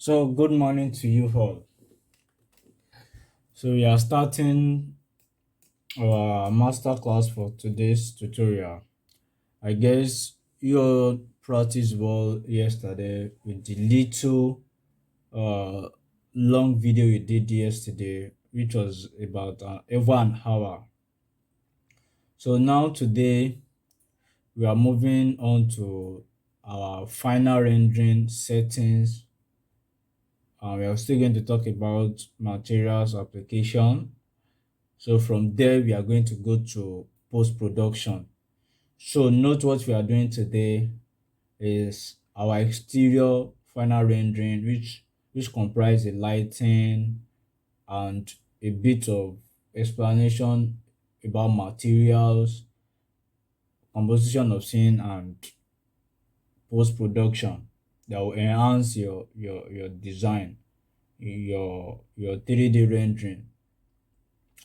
So, good morning to you all. So, we are starting our master class for today's tutorial. I guess you all practiced well yesterday with the little uh, long video we did yesterday, which was about over an hour. So, now today we are moving on to our final rendering settings. We are still going to talk about materials application. So from there, we are going to go to post-production. So note what we are doing today is our exterior final rendering, which comprise the lighting and a bit of explanation about materials, composition of scene, and post-production that will enhance your design, your 3D rendering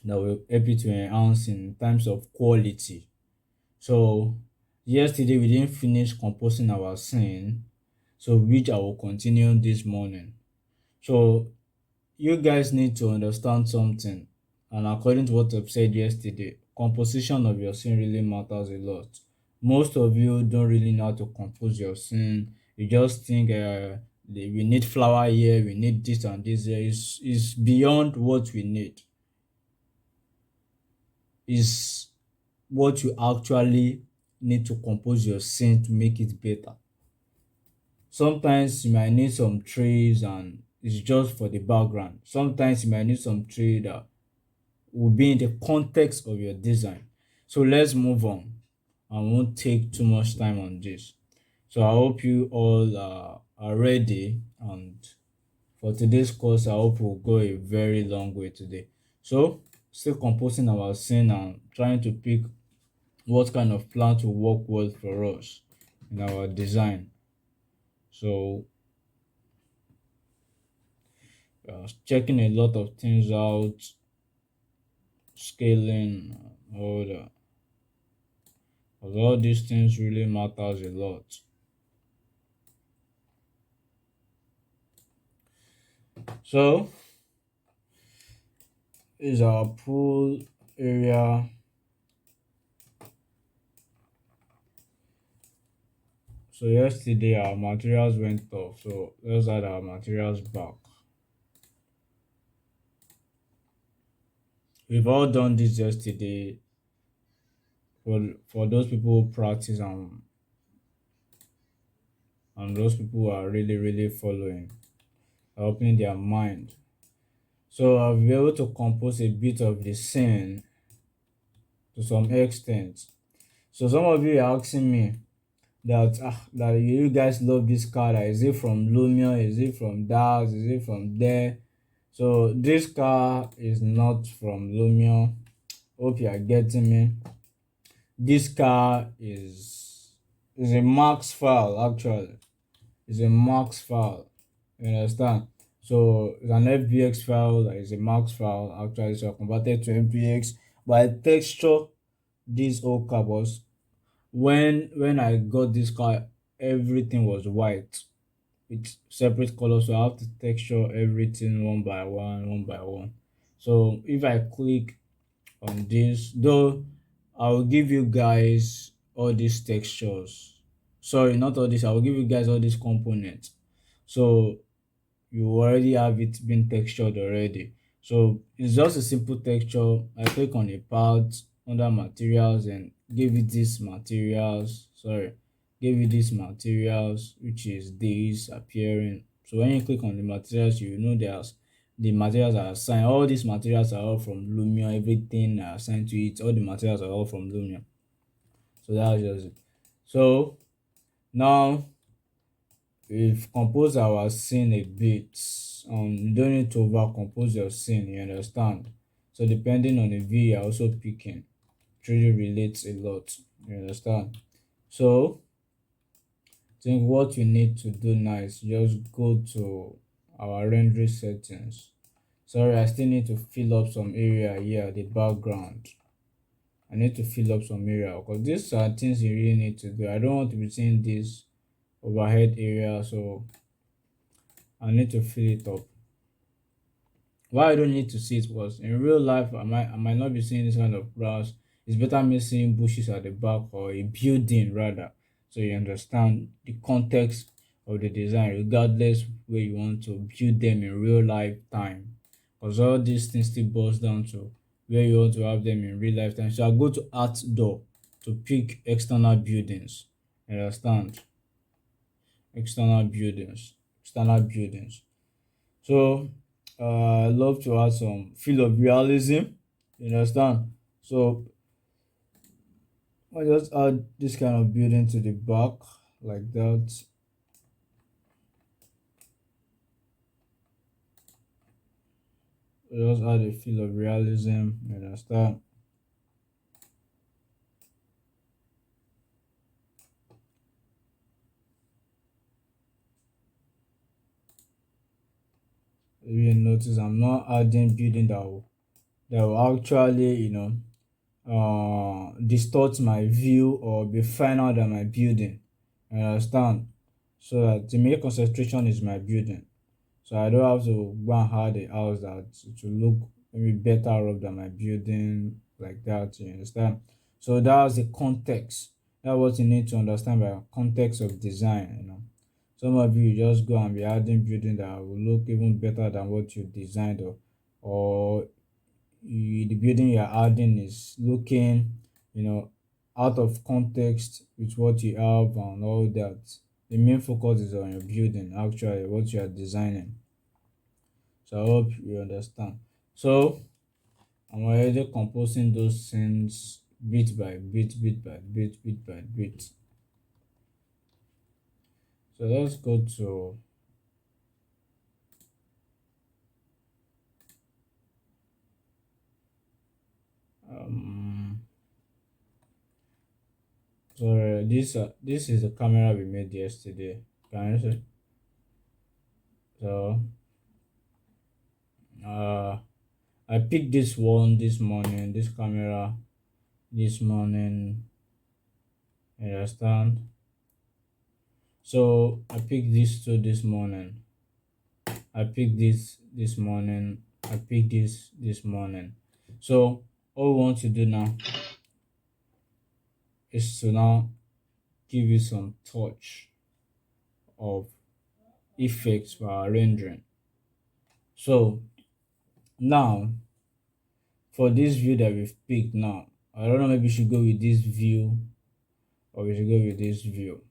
that will help you to enhance in terms of quality. So yesterday we didn't finish composing our scene, so which I will continue this morning. So you guys need to understand something, and according to what I've said yesterday, composition of your scene really matters a lot. Most of you don't really know how to compose your scene. You just think we need flower here, we need this and this here. Is beyond what we need. Is what you actually need to compose your scene to make it better. Sometimes you might need some trees and it's just for the background. Sometimes you might need some tree that will be in the context of your design. So let's move on. I won't take too much time on this. So I hope you all are ready, and for today's course I hope we'll go a very long way today. So still composing our scene and trying to pick what kind of plant will work well for us in our design. So checking a lot of things out, scaling, all that. 'Cause all these things really matters a lot. So is our pool area. So yesterday our materials went off. So let's add our materials back. We've all done this yesterday for those people who practice and those people who are really following, opening their mind. So I'll be able to compose a bit of the scene to some extent. So some of you are asking me that you guys love this car. That is it from LUMION? Is it from DAX? Is it from there? So this car is not from LUMION. Hope you are getting me. This car is a Max file actually. It's a Max file. You understand? So it's an FBX file that is a Max file actually. So I converted to MPX. But I texture this whole car was when I got this car, everything was white with separate colors. So I have to texture everything one by one, one by one. So if I click on this, though I'll give you guys all these textures. Sorry, not all this. I will give you guys all these components. So you already have it been textured already. So it's just a simple texture. I click on a part under materials and give it this materials. Sorry, give it this materials, which is this appearing. So when you click on the materials, you know there's the materials are assigned. All these materials are all from LUMION. Everything are assigned to it. All the materials are all from LUMION. So that's just it. So now we've composed our scene a bit. You don't need to over compose your scene, you understand? So depending on the view you're also picking, 3D relates a lot, you understand? So I think what you need to do now is just go to our rendering settings. Sorry, I still need to fill up some area here, the background. I need to fill up some area because these are things you really need to do. I don't want to be seeing this overhead area, so I need to fill it up. Why I don't need to see it was in real life I might not be seeing this kind of grass. It's better me seeing bushes at the back or a building rather. So you understand the context of the design regardless where you want to build them in real life time. Because all these things still boils down to where you want to have them in real life time. So I go to outdoor to pick external buildings. You understand? External buildings. External buildings. So I love to add some feel of realism. You understand? So I just add this kind of building to the back like that. I just add a feel of realism. You understand? If you notice, I'm not adding building that will actually distort my view or be finer than my building. You understand? So that the main concentration is my building. So I don't have to go and hide the house that to look maybe better off than my building like that. You understand? So that's the context. That's what you need to understand by context of design. Some of you just go and be adding building that will look even better than what you designed, or the building you're adding is looking, you know, out of context with what you have and all that. The main focus is on your building, actually, what you are designing. So I hope you understand. So I'm already composing those scenes bit by bit, bit by bit, bit by bit. So let's go to um sorry, this is the camera we made yesterday. Can you see? So uh I picked this one this morning, this camera this morning. You understand? So I picked this two this morning. I picked this morning. I picked this morning. So all we want to do now is to now give you some touch of effects for our rendering. So now for this view that we've picked now, I don't know, maybe we should go with this view or we should go with this view.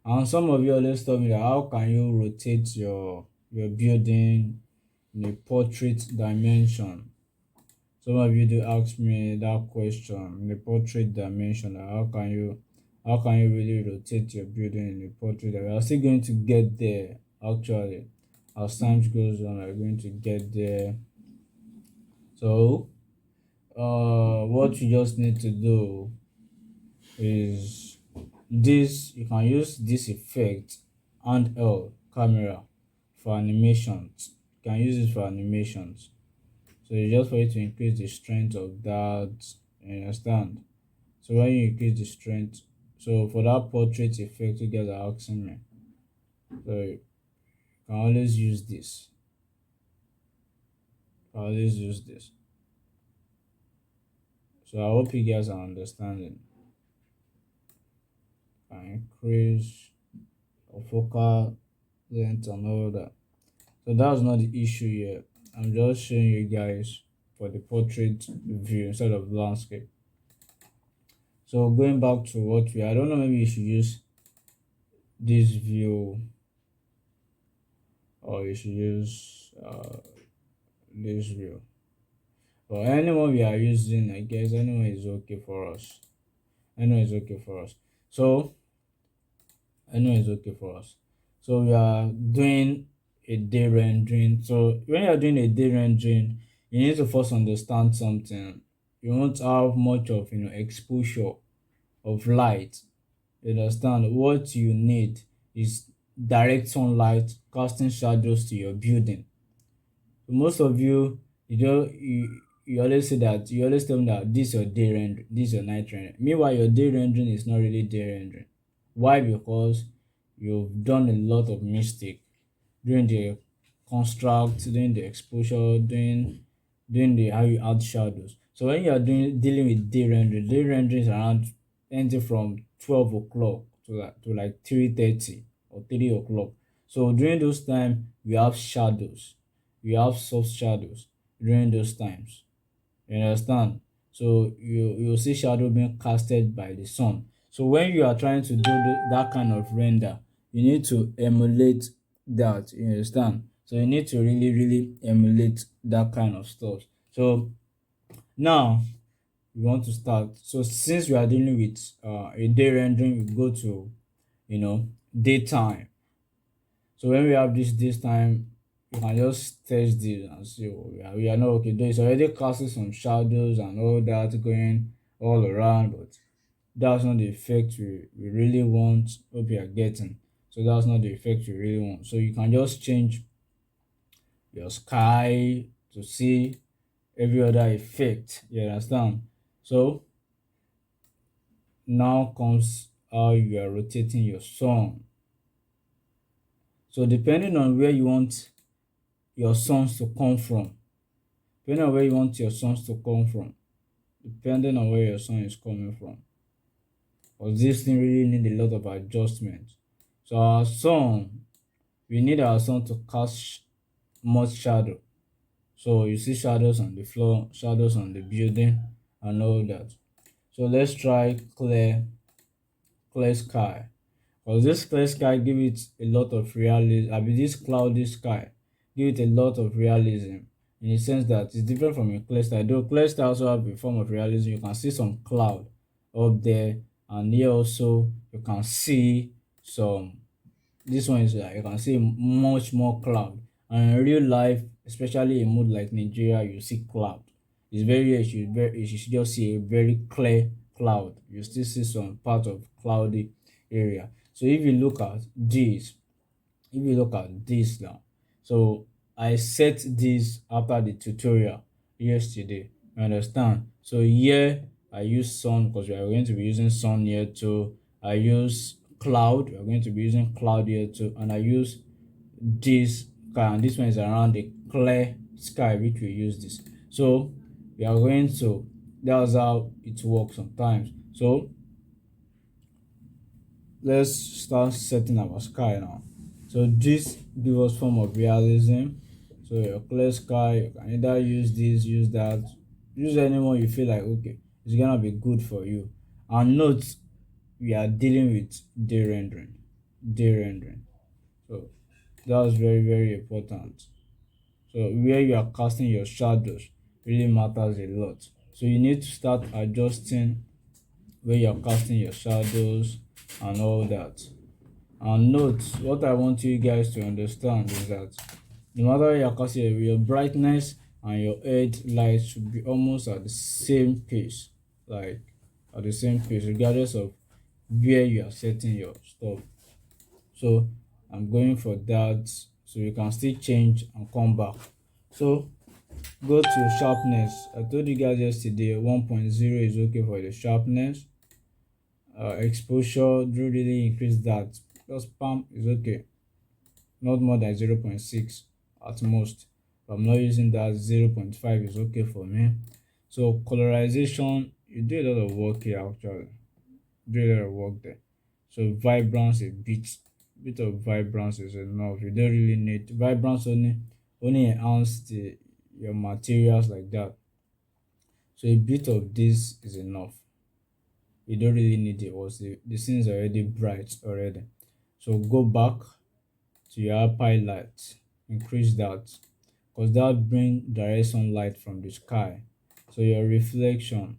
And some of you always tell me that how can you rotate your building in a portrait dimension? Some of you do ask me that question in the portrait dimension. How can you really rotate your building in the portrait? We are still going to get there actually. As time goes on, we're going to get there. So what you just need to do is this. You can use this effect handheld camera for animations. You can use it for animations. So it's just for you to increase the strength of that. You understand? So when you increase the strength, so for that portrait effect you guys are asking me, so you can always use this. You can always use this. So I hope you guys are understanding. Can increase or focal length and all that. So that's not the issue here. I'm just showing you guys for the portrait view instead of landscape. So going back to what I don't know, maybe you should use this view or you should use this view. But anyone we are using, I guess anyone is okay for us. Anyone is okay for us. So anyone is okay for us. So we are doing a day rendering. So when you are doing a day rendering, you need to first understand something. You won't have much of exposure of light. You understand? What you need is direct sunlight casting shadows to your building. So most of you, you always say that you always tell me that this is your day rendering, this is your night rendering. Meanwhile, your day rendering is not really day rendering. Why? Because you've done a lot of mistake. during the construct, doing the exposure, doing the how you add shadows. So when you are dealing with day rendering is around anything from 12 o'clock to like 3:30 or 3 o'clock. So during those time we have shadows, we have soft shadows during those times. You understand? So you see shadow being casted by the sun. So when you are trying to do that kind of render, you need to emulate that. You understand? So you need to really emulate that kind of stuff. So now we want to start. So since we are dealing with a day rendering, we go to daytime. So when we have this time, you can just test this and see, oh, we are not okay. Though it's already casting some shadows and all that going all around, but that's not the effect we really want. Hope you are getting. So that's not the effect you really want. So you can just change your sky to see every other effect. You understand? So now comes how you are rotating your sun. So depending on where you want your suns to come from, depending on where you want your suns to come from, depending on where your sun is coming from, because this thing really need a lot of adjustment. So our sun, we need our sun to cast much shadow. So you see shadows on the floor, shadows on the building, and all that. So let's try clear sky. Because this clear sky give it a lot of realism. I mean, this cloudy sky give it a lot of realism in the sense that it's different from a clear sky. Though clear sky also have a form of realism, you can see some cloud up there, and here also you can see some. This one is like you can see much more cloud. And in real life, especially in mood like Nigeria, you see cloud. It's very you should just see a very clear cloud. You still see some part of cloudy area. So if you look at this now, so I set this after the tutorial yesterday. You understand? So here I use sun because we are going to be using sun here too. I use cloud, we are going to be using cloud here too, and I use this sky, and this one is around the clear sky which we use this. So we are going to that's how it works sometimes. So let's start setting our sky now. So this gives us form of realism. So your clear sky, you can either use this, use that, use anyone you feel like okay, it's gonna be good for you. And note we are dealing with day rendering. Day rendering. So that's very important. So where you are casting your shadows really matters a lot. So you need to start adjusting where you're casting your shadows and all that. And note, what I want you guys to understand is that no matter where you're casting your brightness and your edge light should be almost at the same pace, like at the same pace, regardless of where you are setting your stuff. So I'm going for that, so you can still change and come back. So go to sharpness. I told you guys yesterday 1.0 is okay for the sharpness. Exposure, do really increase that. Just palm is okay, not more than 0.6 at most. If I'm not using that, 0.5 is okay for me. So colorization, you do a lot of work here actually. Do a lot of work there. So vibrance, a bit of vibrance is enough. You don't really need vibrance, only enhance your materials like that. So a bit of this is enough. You don't really need it was the scene is already bright already. So go back to your highlight, increase that, because that bring direct sunlight from the sky. So your reflection,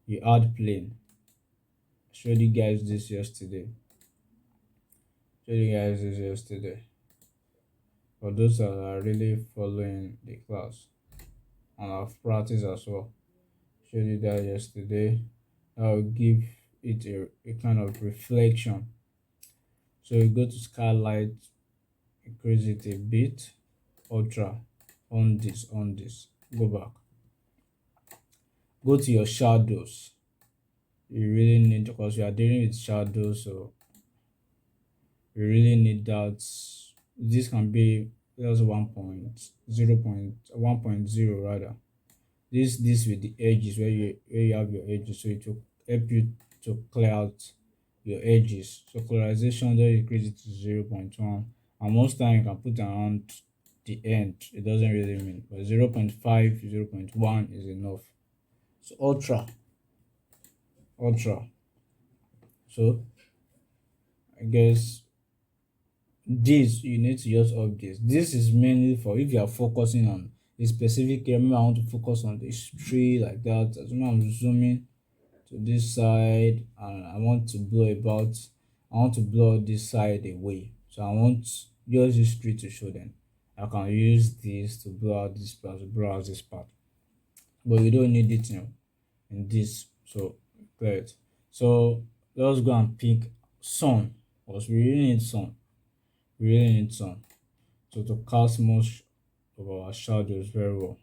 you add plane. I showed you guys this yesterday. For those that are really following the class and have practice as well. Showed you that yesterday. I'll give it a kind of reflection. So you go to skylight, increase it a bit, ultra, on this, go back. Go to your shadows. You really need, because you are dealing with shadows, so We really need that. This can be just 1.0 rather. This with the edges where you have your edges, so it will help you to clear out your edges. So colorization, just increase it to 0.1, and most time you can put around the end. It doesn't really mean, but 0.5, 0.1 is enough. So ultra. So I guess this you need to just up this. This is mainly for if you are focusing on a specific area. Maybe I want to focus on this tree like that. As soon as I'm zooming to this side and I want to blow this side away. So I want just this tree to show them. I can use this to blow out this part, to blow out this part. But we don't need it in this. So clear it. So let's go and pick sun. Because we really need sun. We really need sun. So to cast most of our shadows very well.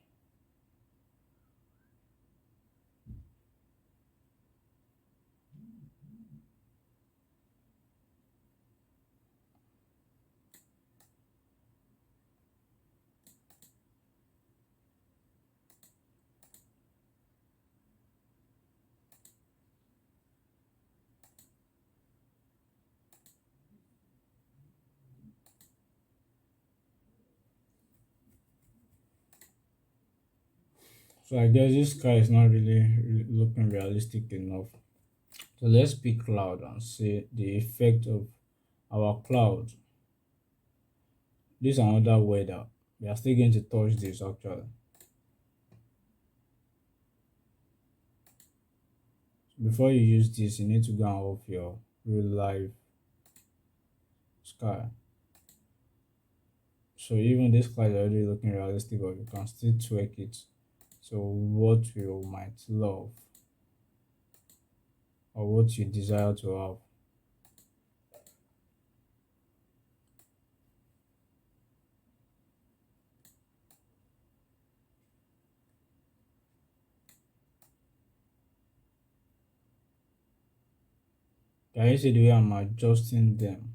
So I guess this sky is not really looking realistic enough. So let's pick cloud and see the effect of our cloud. This is another weather. We are still going to touch this actually. Before you use this, you need to go and off your real life sky. So even this cloud is already looking realistic, but you can still tweak it. So what you might love or what you desire to have. Can you see the way I'm adjusting them?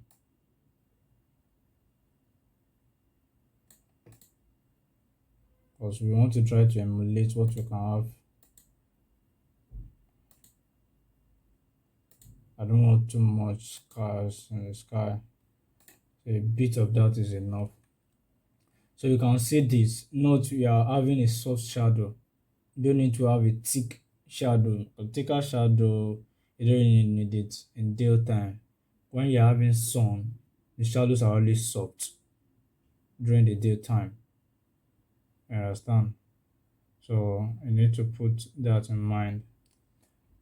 Because we want to try to emulate what we can have. I don't want too much cars in the sky. So a bit of that is enough. So you can see this. Note we are having a soft shadow. You don't need to have a thick shadow. A thicker shadow, you don't really need it in daytime. When you're having sun, the shadows are always soft during the daytime. You understand? So you need to put that in mind.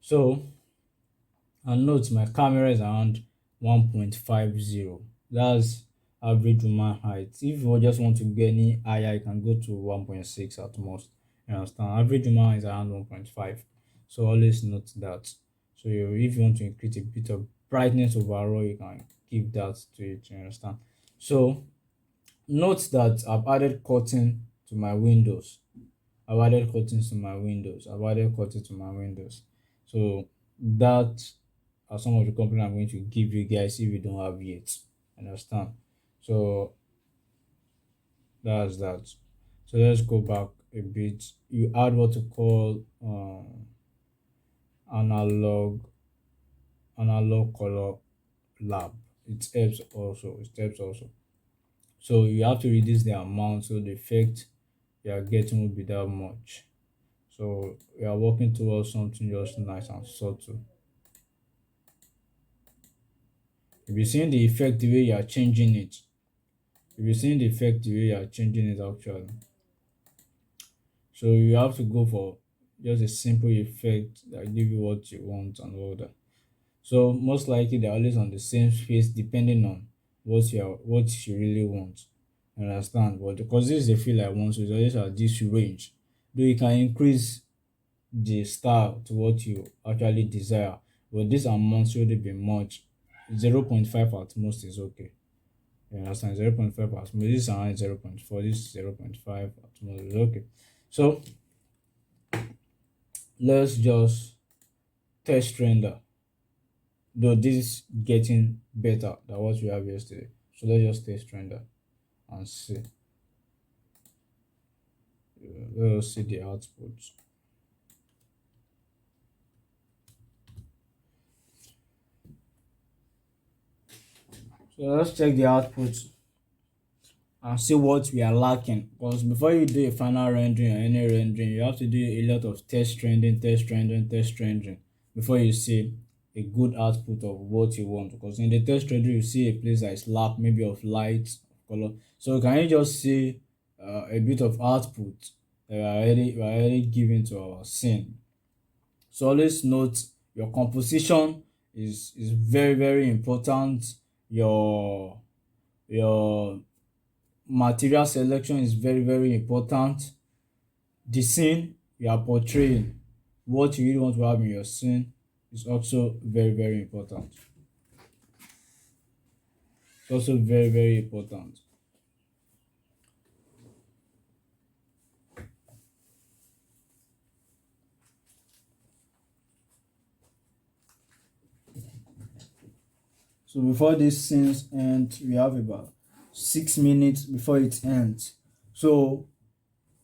So and note my camera is around 1.50. That's average human height. If you just want to get any higher, you can go to 1.6 at most. You understand? Average human height is around 1.5. So always note that. So if you want to increase a bit of brightness overall, you can give that to it. You understand? So note that I've added curtain to my windows. I've added curtains to my windows. I've added curtains to my windows. So that are some of the company I'm going to give you guys if you don't have yet. Understand? So that's that. So let's go back a bit. You add what to call analog color lab. It helps also. It helps also. So you have to reduce the amount so the effect you are getting will be that much. So we are working towards something just nice and subtle. If you're seeing the effect the way you are changing it, if you're seeing the effect the way you are changing it actually, so you have to go for just a simple effect that give you what you want and all that. So most likely they're always on the same space depending on what you really want. You understand? But because this is the feel I want, so it's always at this range. Though you can increase the style to what you actually desire, but this amount shouldn't be much. 0.5 at most is okay. You understand? 0.5 at most. This is around 0.4. This is 0.5 at most is okay. So let's just test render. though this is getting better than what we have yesterday. So let's just test render and see. Let us see the output. So let's check the output and see what we are lacking. Because before you do a final rendering or any rendering, you have to do a lot of test rendering, before you see a good output of what you want. Because in the test rendering, you see a place that is lack maybe of light, color. So can you just see a bit of output that we are already giving to our scene? So always note your composition is very very important. Your material selection is very very important. The scene you are portraying, what you really want to have in your scene, is also very very important. It's also very very important. So before this scenes end, we have about 6 minutes before it ends. So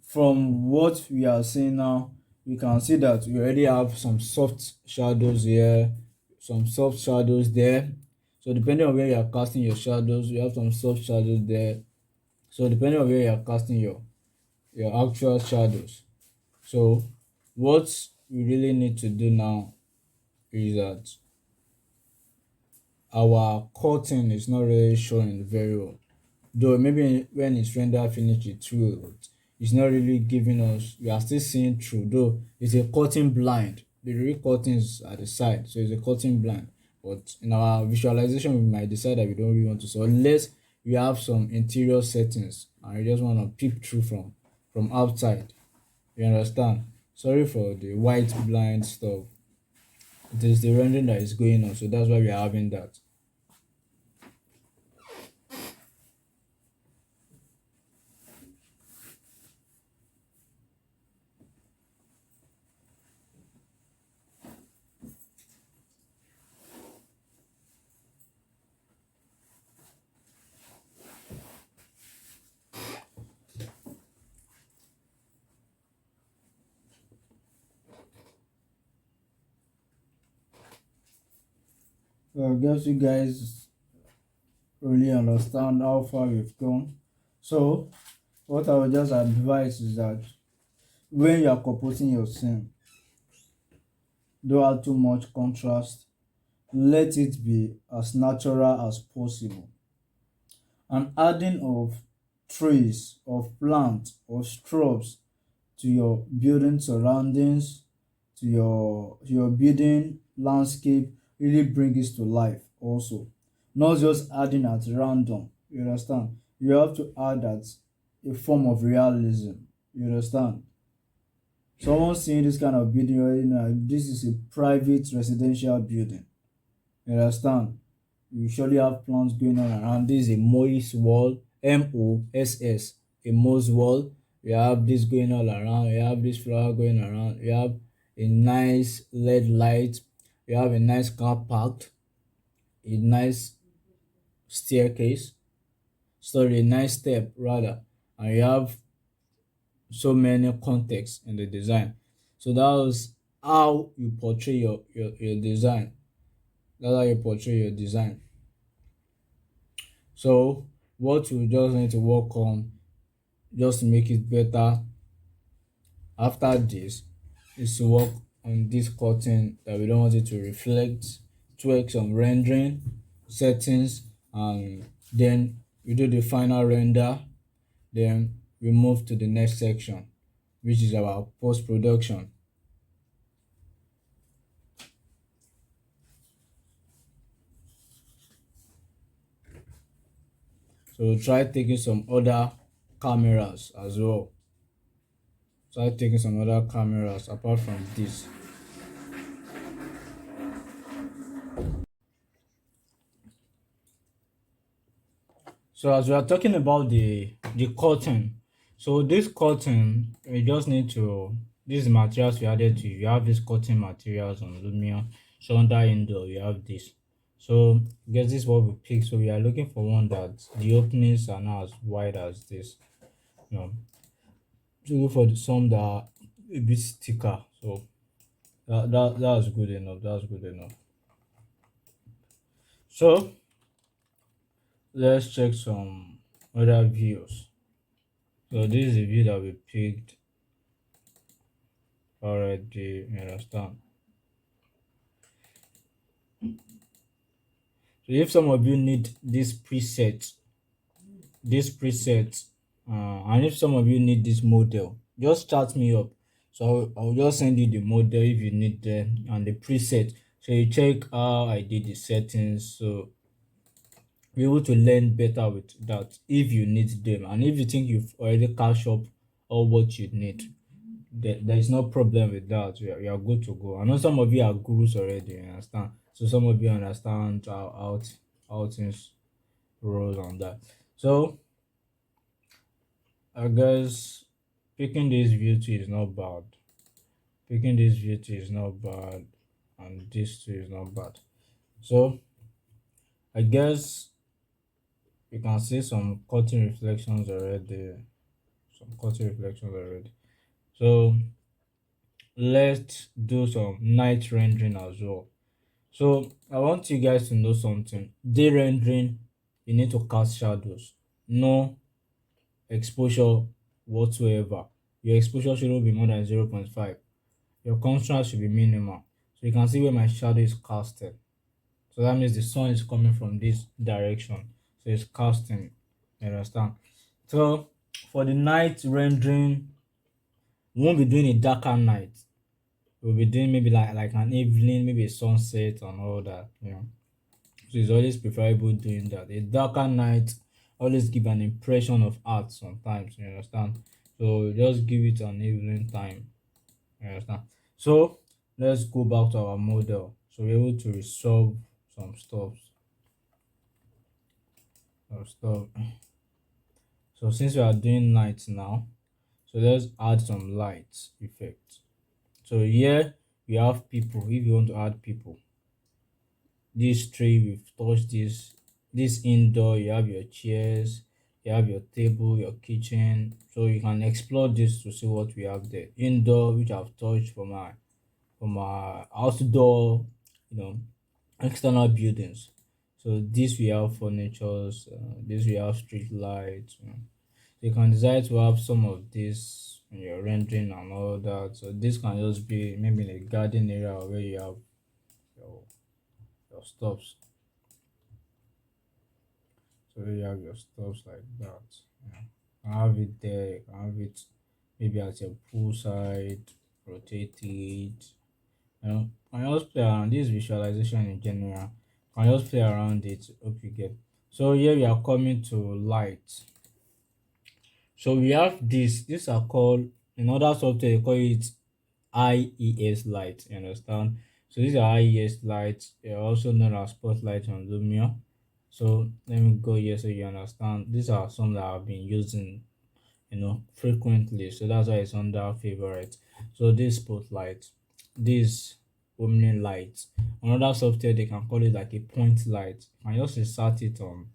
from what we are seeing now, we can see that we already have some soft shadows here, some soft shadows there. So depending on where you are casting your shadows, you have some soft shadows there. So depending on where you are casting your actual shadows. So what we really need to do now is that our curtain is not really showing very well. Though maybe when it's rendered finished it's true, but it's not really giving us, we are still seeing through, though it's a curtain blind. The real curtain is at the side, so it's a curtain blind. But in our visualization, we might decide that we don't really want to. So unless we have some interior settings and we just want to peep through from outside. You understand? Sorry for the white blind stuff. It is the rendering that is going on, so that's why we are having that. Well, I guess you guys really understand how far we've gone. So, what I would just advise is that when you are composing your scene, don't add too much contrast. Let it be as natural as possible. And adding of trees, of plants, of shrubs to your building surroundings, to your building landscape really bring it to life also. Not just adding at random. You understand? You have to add that a form of realism. You understand? Someone seeing this kind of building already know this is a private residential building. You understand? You surely have plants going on around. This is a moss wall, MOSS, a moss wall. You have this going all around. You have this flower going around. You have a nice LED light. You have a nice car parked, a nice staircase, sorry, a nice step rather, and you have so many contexts in the design. So that was how you portray your design. That's how you portray your design. So what we just need to work on just to make it better after this is to work on this curtain that we don't want it to reflect, tweak some rendering settings, and then we do the final render. Then we move to the next section, which is our post-production. So we'll try taking some other cameras as well. Try taking some other cameras apart from this. So as we are talking about the curtain, so this curtain we just need to, these materials we added to, you have this curtain materials on LUMION. So under indoor you have this. So guess this is what we pick. So we are looking for one that the openings are not as wide as this. You know, to go for some that are a bit thicker. So that's good enough. That's good enough. So let's check some other views. So this is a view that we picked already. You understand? So if some of you need this preset, and if some of you need this model, just chat me up. So I'll just send you the model if you need them and the preset. So you check how I did the settings. So be able to learn better with that if you need them, and if you think you've already catch up all what you need, there is no problem with that. You are good to go. I know some of you are gurus already, you understand. So some of you understand how things roll on that. So I guess picking this beauty is not bad. Picking this beauty is not bad, and this too is not bad. So I guess you can see some cutting reflections already. Some cutting reflections already. So let's do some night rendering as well. So I want you guys to know something. Day rendering, you need to cast shadows. No exposure whatsoever. Your exposure shouldn't be more than 0.5. Your contrast should be minimal. So you can see where my shadow is casted. So that means the sun is coming from this direction. So it's casting. You understand? So for the night rendering, we won't be doing a darker night. We'll be doing maybe like an evening, maybe a sunset and all that. So it's always preferable doing that. A darker night always give an impression of art sometimes, you understand? So just give it an evening time. You understand? So let's go back to our model. So we're able to resolve some stuff. Some stuff. So since we are doing night now, so let's add some light effect. So here we have people. If you want to add people, this tree we've touched this indoor, you have your chairs, you have your table, your kitchen. So you can explore this to see what we have there. Indoor, which I've touched from our outdoor, you know, external buildings. So this we have furnitures, this we have street lights. So you can decide to have some of this in your rendering and all that. So this can just be maybe in a garden area where you have your, your stuffs. So you have your stuffs like that. You can have it there, you can have it maybe at your poolside, rotate it. Can just play around this visualization in general. Can just play around it. Hope you get. So here we are coming to light. So we have this. These are called in other software they call it IES light. You understand? So these are IES lights. They are also known as spotlight on LUMION. So let me go here so you understand. These are some that I've been using, frequently. So that's why it's under favorite. So this spotlight, this omni light. Another software they can call it like a point light. You can just insert it on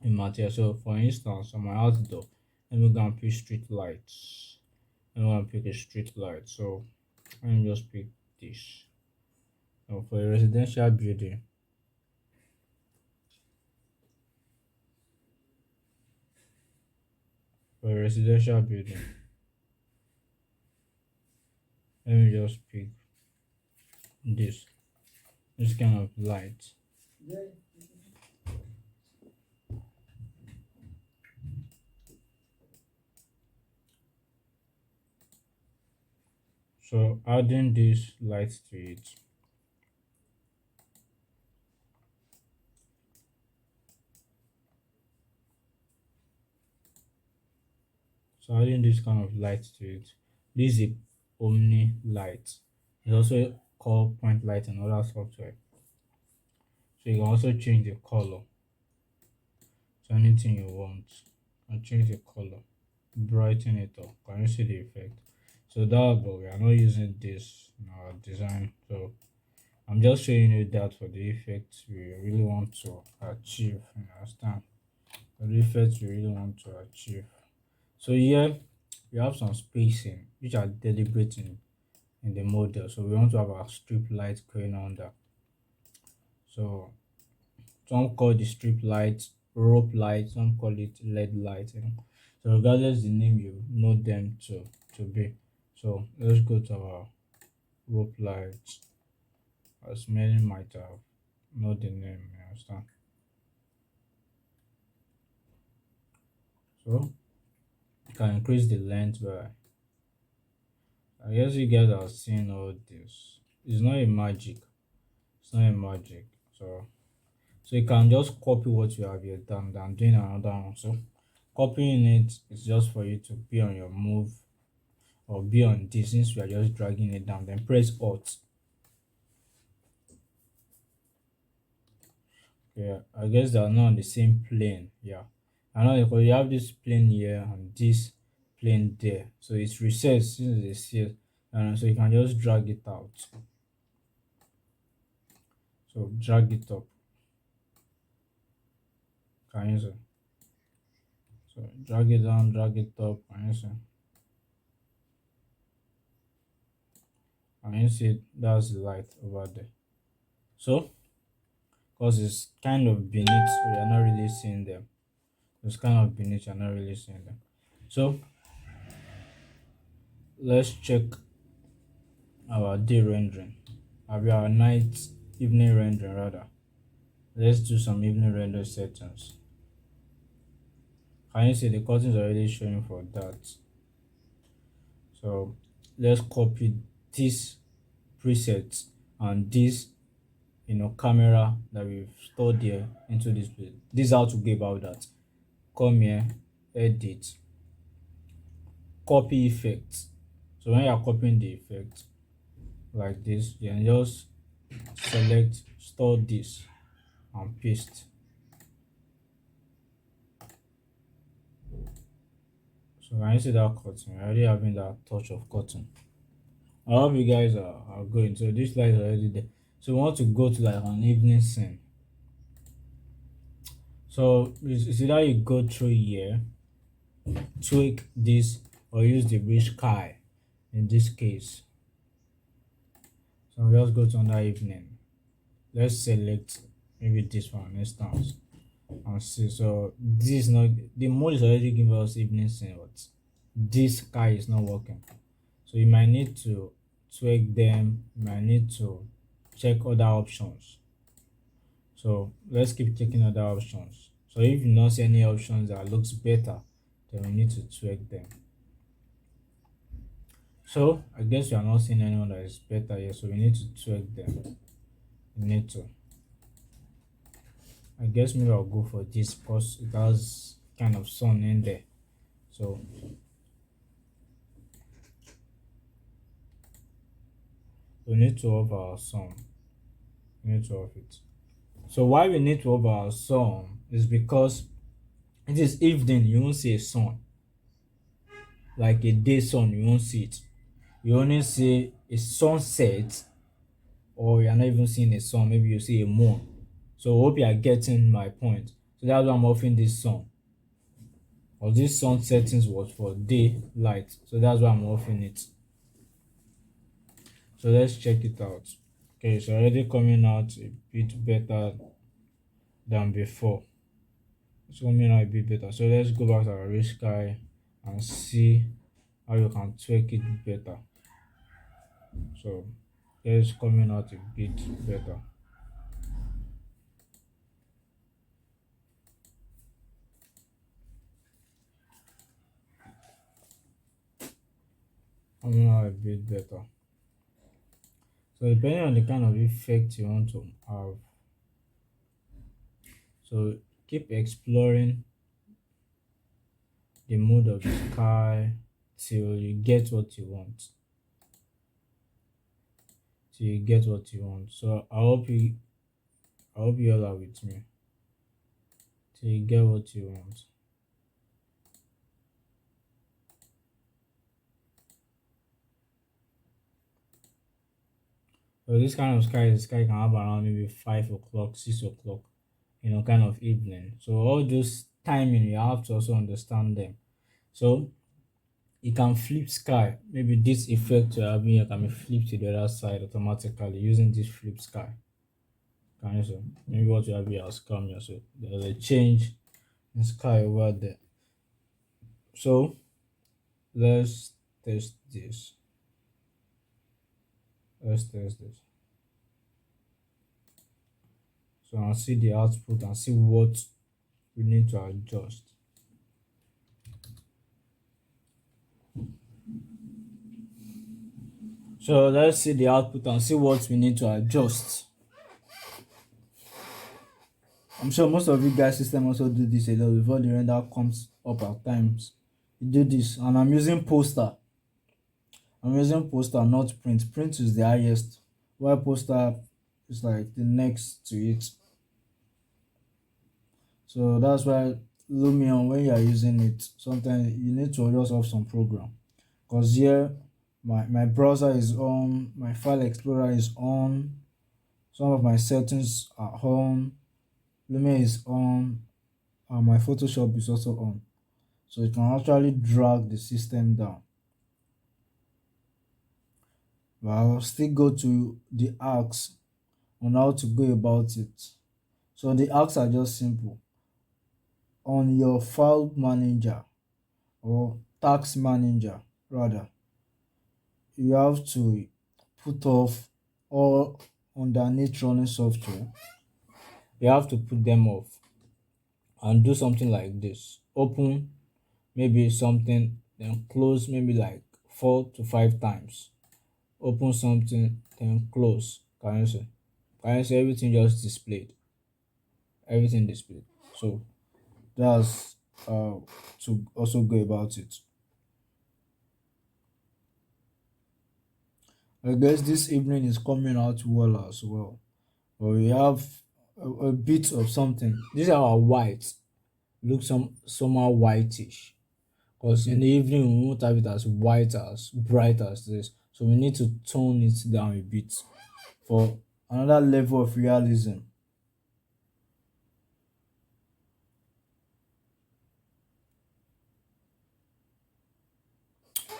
a material. So for instance, on my outdoor, let me go and pick street lights. I'm gonna pick a street light. So let me just pick this. Now for a residential building, let me just pick this kind of light. So adding this light to it. So adding this kind of light to it. This is a omni light. It's also called point light in other software. So you can also change the color to anything you want and change the color, brighten it up. Can you see the effect? So that, but we are not using this in our design. So I'm just showing you that for the effects we really want to achieve. You understand? For the effects we really want to achieve. So here we have some spacing which are deliberate in the model. So we want to have our strip light going on there. So some call the strip light rope light, some call it LED light. So regardless the name you know them to be. So let's go to our rope light, as many might have know the name, you understand? So you can increase the length by, I guess you guys are seeing all this. It's not a magic. It's not a magic. So you can just copy what you have here done than doing another one. So copying it is just for you to be on your move or be on this. Since we are just dragging it down, then press Alt. Yeah, I guess they are not on the same plane. Yeah, I know because you have this plane here and this plane there. So it's recessed since it's here. And so you can just drag it out. So drag it up. Can you see? So drag it down, drag it up. Can you see? Can you see that's the light over there? So because it's kind of beneath, so you're not really seeing them. It's kind of beneath, you're not really seeing them. So let's check our day rendering. Our night evening rendering rather. Let's do some evening render settings. Can you see the curtains already showing for that? So let's copy this preset and this camera that we've stored here into this place. This is how to go about that. Come here, edit, copy effect. So when you're copying the effect like this, you can just select store this and paste. So when you see that cotton, you're already having that touch of cotton. I hope you guys are going. So this light is already there. So we want to go to like an evening scene. So it's either you go through here, tweak this, or use the bridge sky in this case. So let's go to another evening. Let's select maybe this one instance and see. So this is not the mode is already giving us evening scene, but this sky is not working. So you might need to tweak them, you might need to check other options. So let's keep checking other options. So if you don't see any options that looks better, then we need to tweak them. So I guess we are not seeing anyone that is better here, so we need to tweak them. We need to. I guess maybe I'll go for this because it has kind of sun in there. So we need to off our sun. We need to off it. So why we need to off our sun is because it is evening, you won't see a sun. Like a day sun, you won't see it. You only see a sunset, or you're not even seeing a sun, maybe you see a moon. So I hope you are getting my point. So that's why I'm offering this sun. Or this sun settings was for daylight. So that's why I'm offering it. So let's check it out. Okay, it's already coming out a bit better than before. It's coming out a bit better. So let's go back to our race sky and see how you can tweak it better. So it's coming out a bit better. Coming out a bit better. So depending on the kind of effect you want to have, so keep exploring the mood of the sky till you get what you want. Till you get what you want. So I hope you all are with me. Till you get what you want. So this kind of sky can have around maybe 5 o'clock, 6 o'clock, kind of evening. So all those timing you have to also understand them. So you can flip sky. Maybe this effect you're having here can be flipped to the other side automatically using this flip sky. Can you see? Maybe what you have here has come here. So there's a change in sky over there. So let's test this. Let's test this. So I'll see the output and see what we need to adjust. So let's see the output and see what we need to adjust. I'm sure most of you guys system also do this a lot before the render comes up at times. You do this and I'm using poster. I'm using poster, not print. Print is the highest, while poster is like the next to it. So that's why Lumion, when you are using it, sometimes you need to just have some program. Because here my browser is on, my file explorer is on, some of my settings are on, Lumion is on, and my Photoshop is also on. So you can actually drag the system down. But I'll still go to the arcs on how to go about it. So the arcs are just simple. On your file manager or task manager rather, you have to put off all underneath running software. You have to put them off and do something like this. Open maybe something, then close maybe like 4 to 5 times. Open something, then close. Can you see? Can you see everything just displayed? Everything displayed. So that's to also go about it. I guess this evening is coming out well as well. But we have a bit of something. These are our whites. Look somehow whitish. Because in the evening we won't have it as white as bright as this. So we need to tone it down a bit for another level of realism.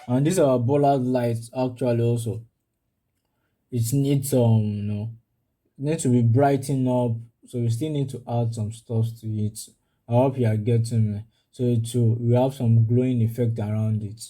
And these are bollard lights actually also. It needs need to be brightened up. So we still need to add some stuff to it. I hope you are getting me. So we have some glowing effect around it.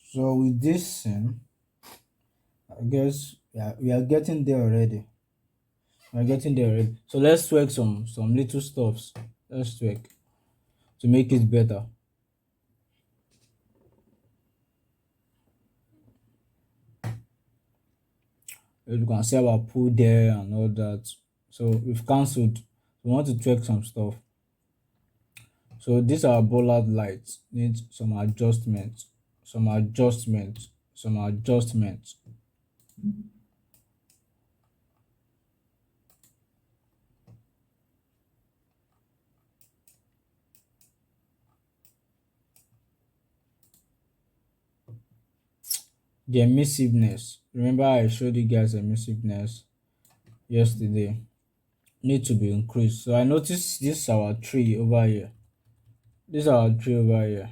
So with this scene, I guess yeah, we are getting there already. We are getting there already. So let's tweak some little stuffs. Let's tweak to make it better. You can see our pool there and all that. So we've cancelled. We want to tweak some stuff. So these are bollard lights. Need some adjustments. Some adjustments. Some adjustments. The emissiveness. Remember I showed you guys emissiveness yesterday. Need to be increased. So I noticed this our tree over here. This our tree over here.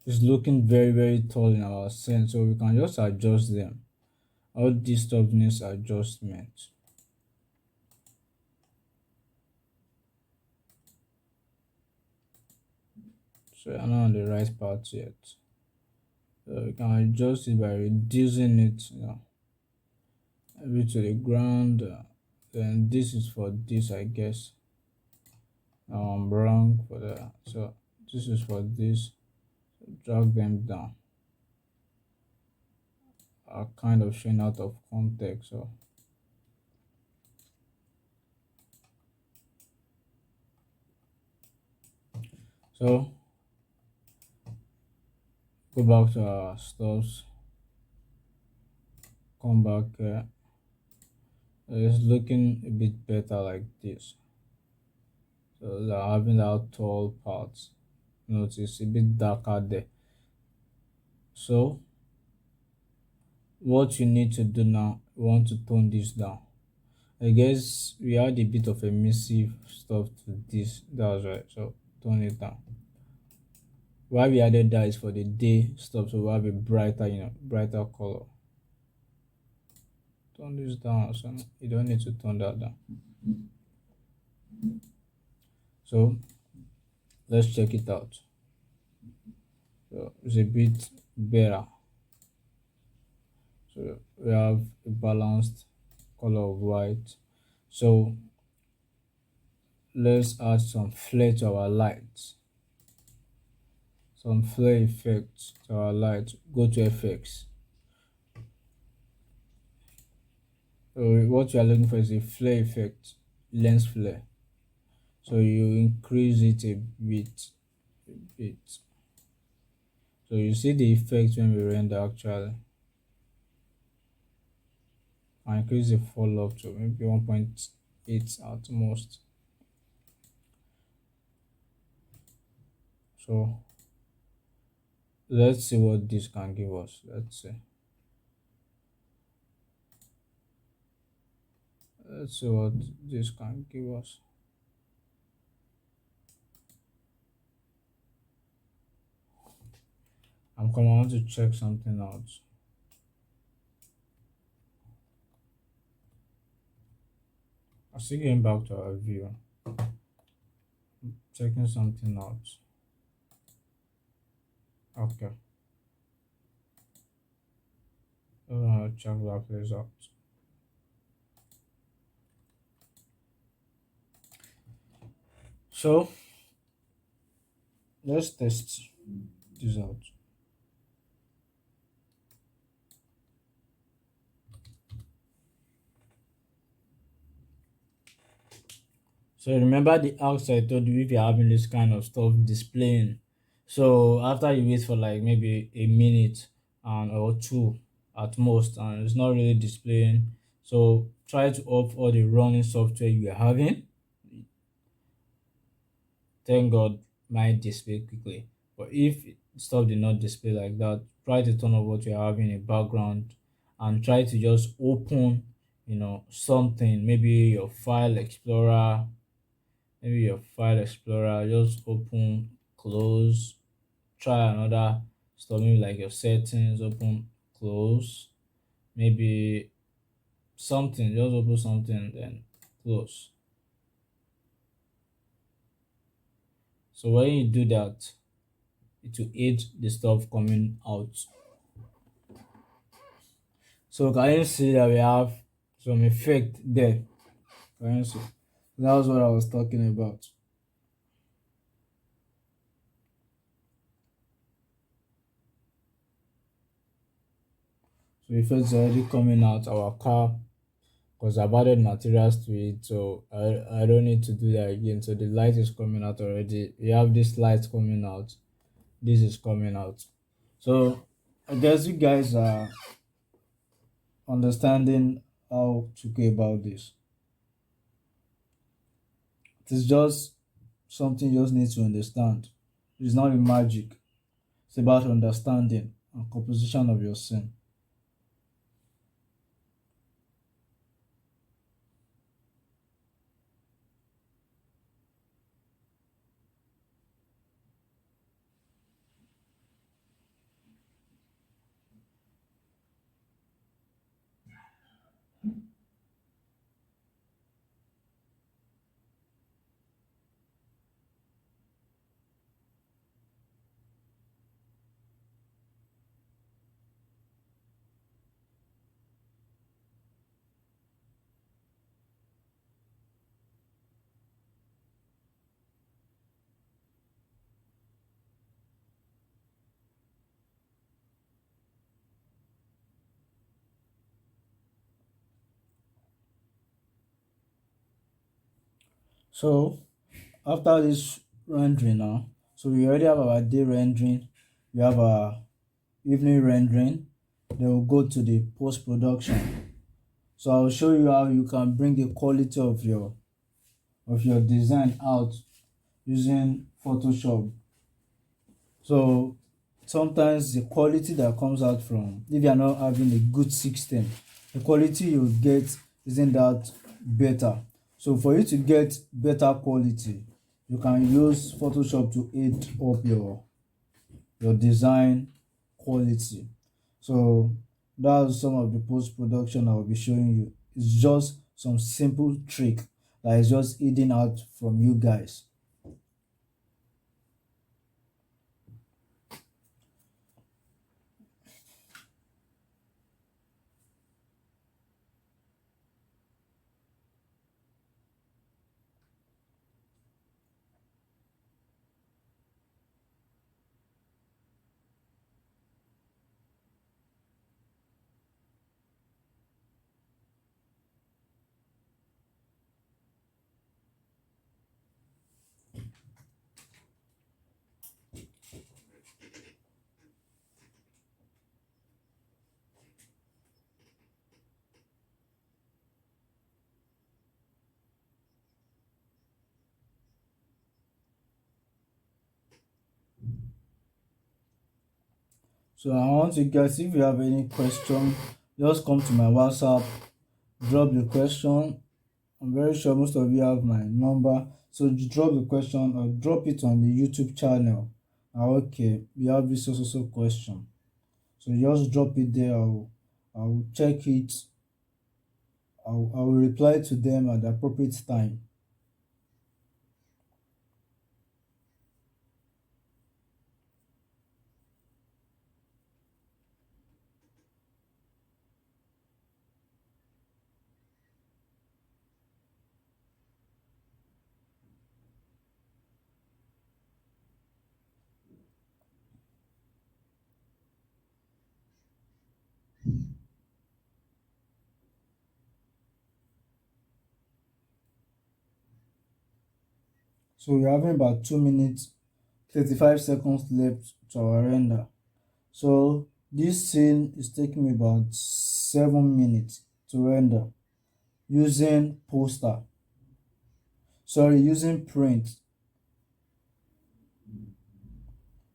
It's looking very very tall in our sense. So we can just adjust them. All this stuff needs adjustment. So I'm not on the right path yet. So we can adjust it by reducing it, maybe to the ground. Then this is for this, I guess. I'm wrong for that. So this is for this. Drag them down. Are kind of showing out of context. So So go back to our stops, come back here. It's looking a bit better like this. So they're having that tall part. Notice a bit darker there. So what you need to do now, you want to tone this down. I guess we had a bit of emissive stuff to this. That's right. So tone it down. Why we added that is for the day stuff, so we have a brighter, brighter color. Tone this down, so you don't need to tone that down. So let's check it out. So it's a bit better. So we have a balanced color of white. So let's add some flare to our lights. Some flare effects to our light. Go to effects. So what you are looking for is a flare effect, lens flare. So you increase it a bit. So you see the effect when we render actually. I increase the fall up to maybe 1.8 at most. So let's see what this can give us. Let's see. Let's see what this can give us. I'm coming. I want to check something out. I'm still getting back to our view. Checking something out. Okay. Check that place out. So let's test this out. So remember the ask I told you if you're having this kind of stuff displaying. So after you wait for like maybe a minute and or two at most, and it's not really displaying. So try to off all the running software you're having. Thank God might display quickly. But if stuff did not display like that, try to turn off what you're having in the background and try to just open, something, maybe your file explorer, just open, close, try another stuff, maybe like your settings, open, close, maybe something, just open something, then close. So when you do that, it will aid the stuff coming out. So can you see that we have some effect there? Can you see? That was what I was talking about. So effects are already coming out our car because I've added materials to it, so I don't need to do that again. So the light is coming out already. We have this light coming out. This is coming out. So I guess you guys are understanding how to go about this. It is just something you just need to understand. It's not a magic. It's about understanding and composition of your scene. So after this rendering now, So we already have our day rendering, we have our evening rendering, then we'll go to the post production. So I'll show you how you can bring the quality of your design out using Photoshop. So sometimes the quality that comes out from, if you are not having a good system, the quality you get isn't that better. So for you to get better quality, you can use Photoshop to aid up your design quality. So that's some of the post production I will be showing you. It's just some simple trick that is just eating out from you guys. So I want you guys, if you have any question, just come to my WhatsApp, drop the question. I'm very sure most of you have my number. So you drop the question or drop it on the YouTube channel. Okay, we have this also question. So just drop it there. I'll check it. I will reply to them at the appropriate time. So we're having about 2 minutes, 35 seconds left to our render. So this scene is taking me about 7 minutes to render using poster. Sorry, using print.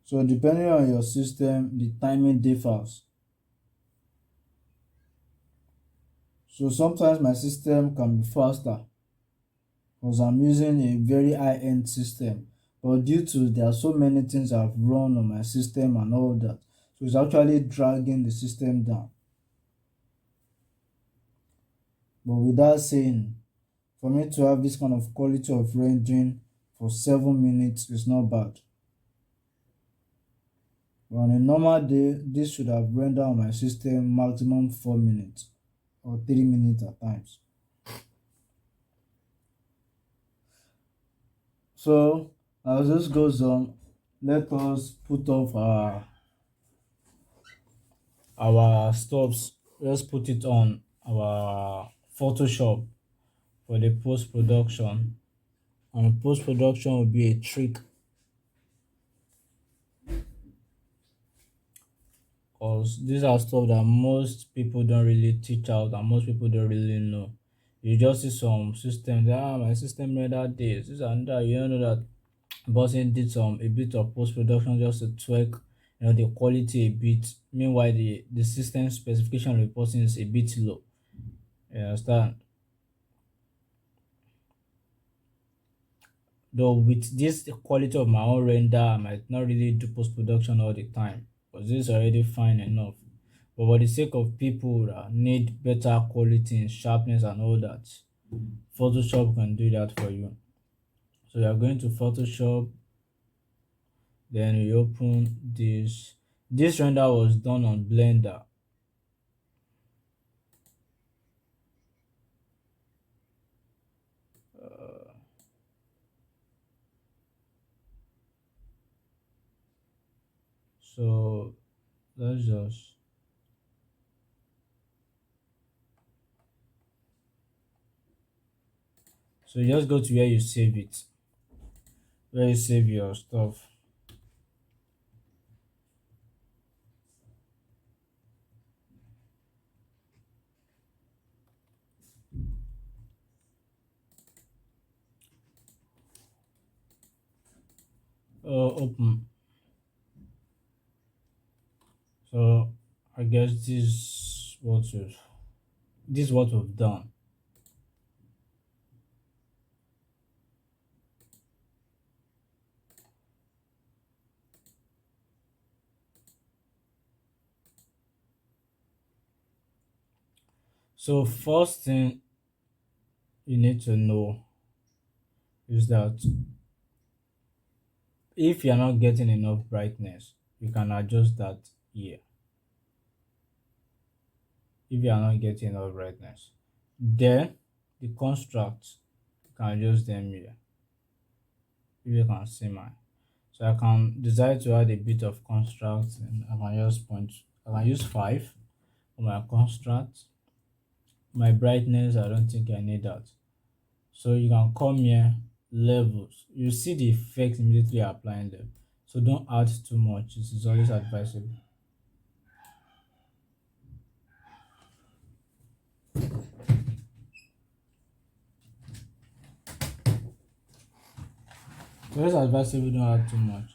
So depending on your system, the timing differs. So sometimes my system can be faster because I'm using a very high-end system. But due to there are so many things I've run on my system and all that, so it's actually dragging the system down. But with that saying, for me to have this kind of quality of rendering for 7 minutes is not bad. But on a normal day, this should have rendered on my system maximum 4 minutes or 3 minutes at times. So as this goes on, let us put off our stops. Let's put it on our Photoshop for the post production. And post production will be a trick because these are stuff that most people don't really teach out and most people don't really know. You just see some systems that my system rendered this and that. You don't know that Bossing did some a bit of post production just to tweak, the quality a bit. Meanwhile, the system specification of the person is a bit low. You understand? Though with this quality of my own render, I might not really do post production all the time because this is already fine enough. But for the sake of people that need better quality and sharpness and all that, Photoshop can do that for you. So you are going to Photoshop, then you open this. This render was done on Blender. So let's just so just go to where you save it, where you save your stuff. Open. So I guess this is what we've done. So first thing you need to know is that if you're not getting enough brightness, you can adjust that here. If you are not getting enough brightness, then the constructs you can adjust them here. If you can see mine. So I can decide to add a bit of construct and I can just point I can use 5 for my construct. My brightness, I don't think I need that. So you can come here, levels. You see the effect immediately applying them. So don't add too much. This is always advisable. It's always advisable don't add too much.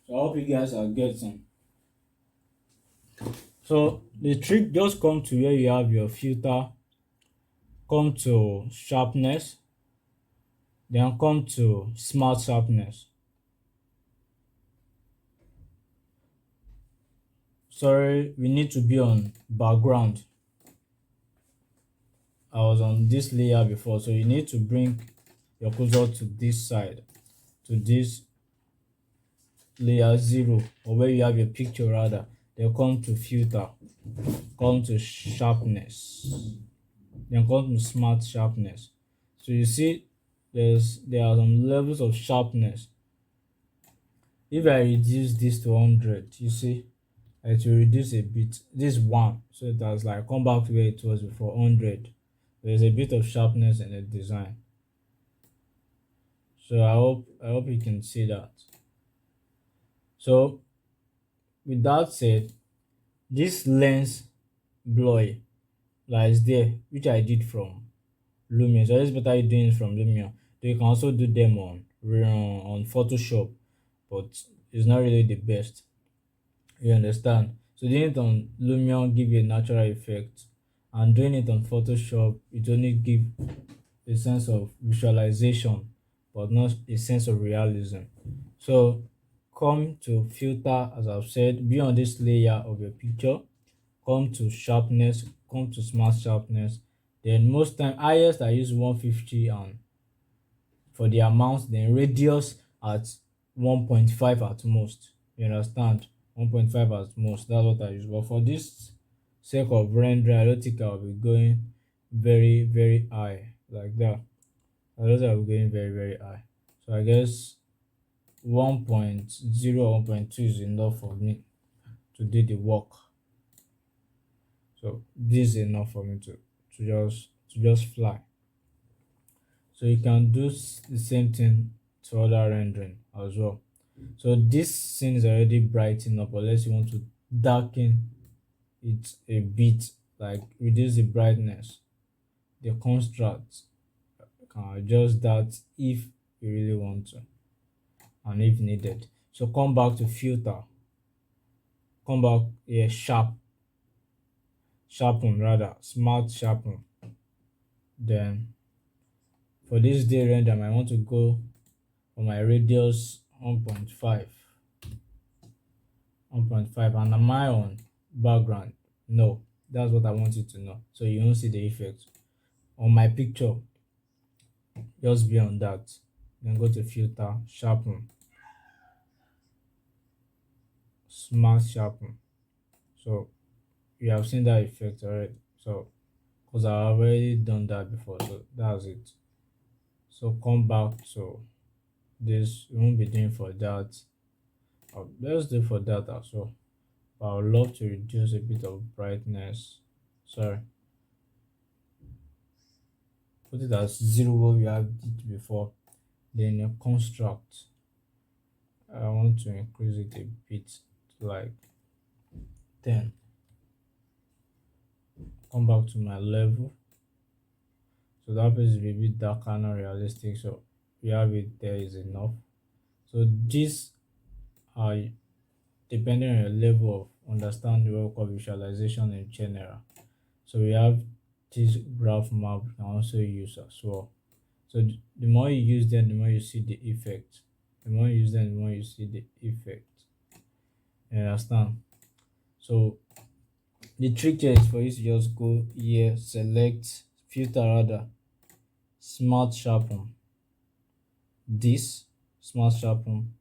So I hope you guys are getting. So the trick just come to where you have your filter, come to sharpness, then come to smart sharpness. Sorry, we need to be on background. I was on this layer before, so you need to bring your cursor to this side, to this layer 0, or where you have your picture rather. Then come to filter, come to sharpness, then come to smart sharpness. So you see there are some levels of sharpness. If I reduce this to 100, you see it will reduce a bit. This 1, so it has like come back to where it was before. 100, there's a bit of sharpness in the design. So I hope you can see that. So with that said, this lens blur lies there, which I did from LUMION. So it's better you doing it from LUMION. So you can also do them on Photoshop, but it's not really the best. You understand? So doing it on LUMION give you a natural effect, and doing it on Photoshop it only give a sense of visualization, but not a sense of realism. So come to filter, as I've said, be on this layer of your picture, come to sharpness, come to smart sharpness. Then most time highest I use 150, and for the amount, then radius at 1.5 at most. You understand? 1.5 at most. That's what I use. But for this sake of rendering, I don't think I'll be going very, very high like that. I don't think I'll be going very, very high. So I guess 1.0, 1.2 is enough for me to do the work. So this is enough for me to just fly. So you can do the same thing to other rendering as well. So this scene is already bright enough, unless you want to darken it a bit, like reduce the brightness, the contrast. You can adjust that if you really want to and if needed. So come back to filter, come back here, sharpen rather, smart sharpen. Then for this day render, I might want to go for my radius 1.5, 1.5, and am I on background? No, that's what I want you to know, so you don't see the effect on my picture. Just be on that, then go to filter, sharpen, smart sharpen. So you have seen that effect already, so because I've already done that before, so that's it. So come back to this, we won't be doing for that. Let's do for that as well. But I would love to reduce a bit of brightness. Sorry, put it as 0 where we have it before. Then a construct, I want to increase it a bit to like 10. Come back to my level. So that place is a bit darker, not realistic. So we have it there is enough. So these are depending on your level of understanding what we call visualization in general. So we have this graph map you can also use as well. So the more you use them, the more you see the effect. The more you use them, the more you see the effect. You understand? So the trick here is for you to just go here, select, filter rather, smart sharpen. This smart sharpen.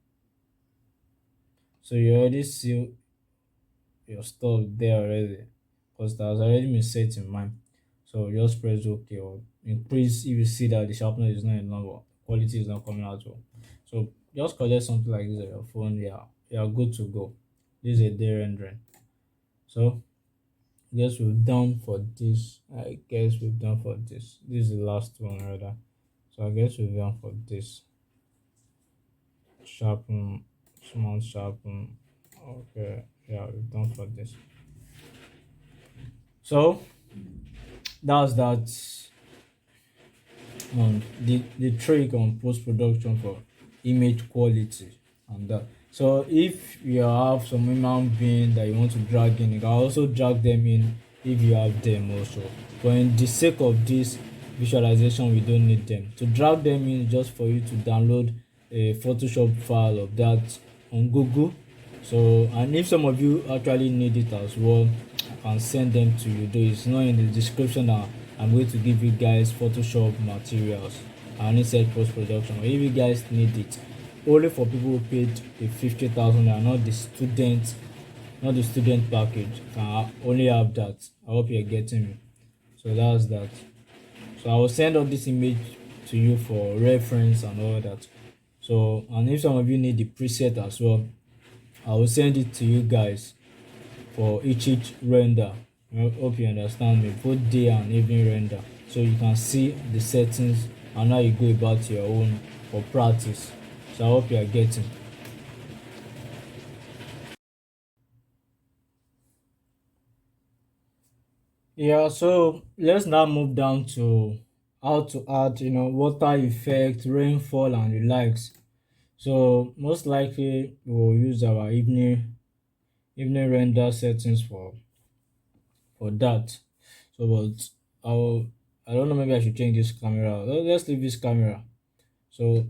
So you already see your stuff there already because that has already been set in mind. So just press OK or increase if you see that the sharpness is not enough or quality is not coming out well. So just collect something like this on your phone. Yeah, you are good to go. This is a day rendering. So I guess we've done for this. I guess we've done for this. This is the last one rather. So I guess we've done for this. Sharpen, small sharpen. Okay, yeah, we've done for this. So that's that the trick on post production for image quality and that. So if you have some human being that you want to drag in, you can also drag them in if you have them also. But in the sake of this visualization, we don't need them. To drag them in just for you to download a Photoshop file of that on Google. So and if some of you actually need it as well, I can send them to you. Though it's not in the description now. I'm going to give you guys Photoshop materials and insert post production. If you guys need it, only for people who paid the 50,000 and not the student package, can only have that. I hope you're getting me. So that's that. So I will send all this image to you for reference and all that. So and if some of you need the preset as well, I will send it to you guys for each render. I hope you understand me, both day and evening render, so you can see the settings and how you go about your own for practice. So I hope you are getting. Yeah, so let's now move down to how to add, water effect, rainfall, and the likes. So most likely we will use our evening render settings for that. So, but I don't know. Maybe I should change this camera. Let's leave this camera. So